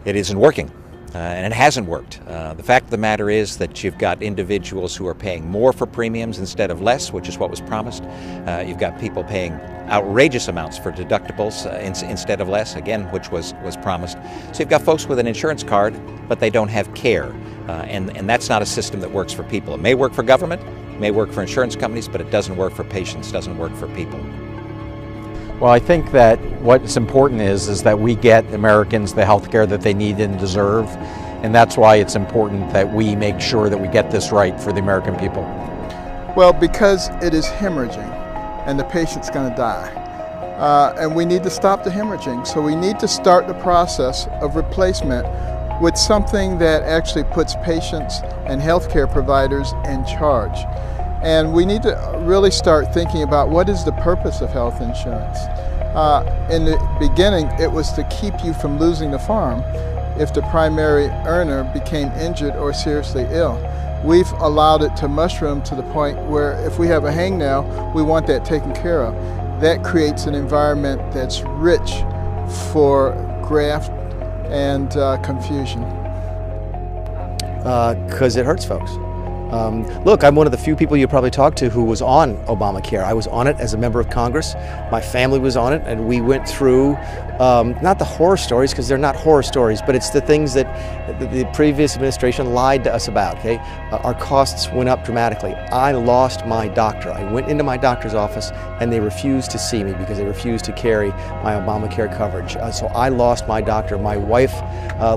it isn't working. And it hasn't worked. The fact of the matter is that you've got individuals who are paying more for premiums instead of less, which is what was promised. You've got people paying outrageous amounts for deductibles instead of less, again, which was promised. So you've got folks with an insurance card, but they don't have care. And that's not a system that works for people. It may work for government, it may work for insurance companies, but it doesn't work for patients, doesn't work for people. Well, I think that what's important is that we get Americans the health care that they need and deserve, and that's why it's important that we make sure that we get this right for the American people. Well, because it is hemorrhaging, and the patient's going to die. And we need to stop the hemorrhaging, so we need to start the process of replacement with something that actually puts patients and healthcare providers in charge. And we need to really start thinking about what is the purpose of health insurance. In the beginning, it was to keep you from losing the farm if the primary earner became injured or seriously ill. We've allowed it to mushroom to the point where if we have a hangnail, we want that taken care of. That creates an environment that's rich for graft and confusion. Because it hurts folks. Look, I'm one of the few people you probably talked to who was on Obamacare. I was on it as a member of Congress. My family was on it, and we went through, not the horror stories, because they're not horror stories, but it's the things that the previous administration lied to us about, okay? Our costs went up dramatically. I lost my doctor. I went into my doctor's office, and they refused to see me because they refused to carry my Obamacare coverage. So I lost my doctor. My wife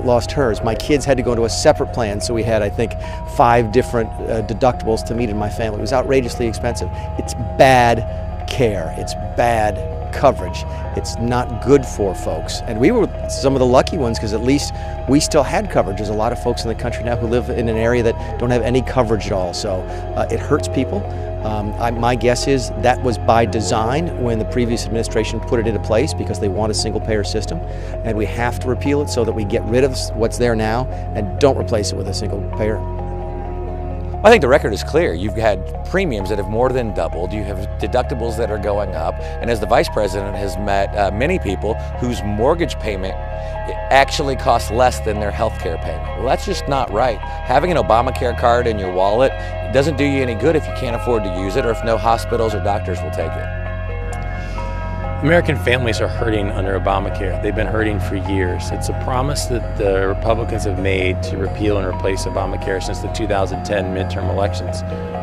lost hers. My kids had to go into a separate plan, so we had, I think, 5 different deductibles to meet in my family. It was outrageously expensive. It's bad care. It's bad coverage. It's not good for folks. And we were some of the lucky ones because at least we still had coverage. There's a lot of folks in the country now who live in an area that don't have any coverage at all. So it hurts people. My guess is that was by design when the previous administration put it into place because they want a single-payer system, and we have to repeal it so that we get rid of what's there now and don't replace it with a single-payer. I think the record is clear. You've had premiums that have more than doubled. You have deductibles that are going up. And as the Vice President has met many people whose mortgage payment actually costs less than their health care payment. Well, that's just not right. Having an Obamacare card in your wallet doesn't do you any good if you can't afford to use it or if no hospitals or doctors will take it. American families are hurting under Obamacare. They've been hurting for years. It's a promise that the Republicans have made to repeal and replace Obamacare since the 2010 midterm elections.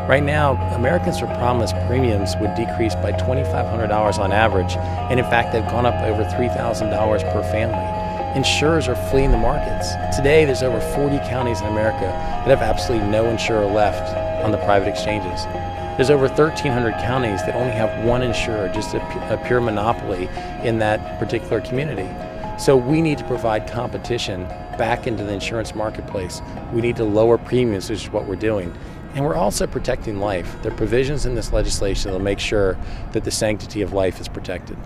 Right now, Americans were promised premiums would decrease by $2,500 on average, and in fact, they've gone up over $3,000 per family. Insurers are fleeing the markets. Today, there's over 40 counties in America that have absolutely no insurer left on the private exchanges. There's over 1,300 counties that only have one insurer, just a pure monopoly in that particular community. So we need to provide competition back into the insurance marketplace. We need to lower premiums, which is what we're doing. And we're also protecting life. There are provisions in this legislation that will make sure that the sanctity of life is protected.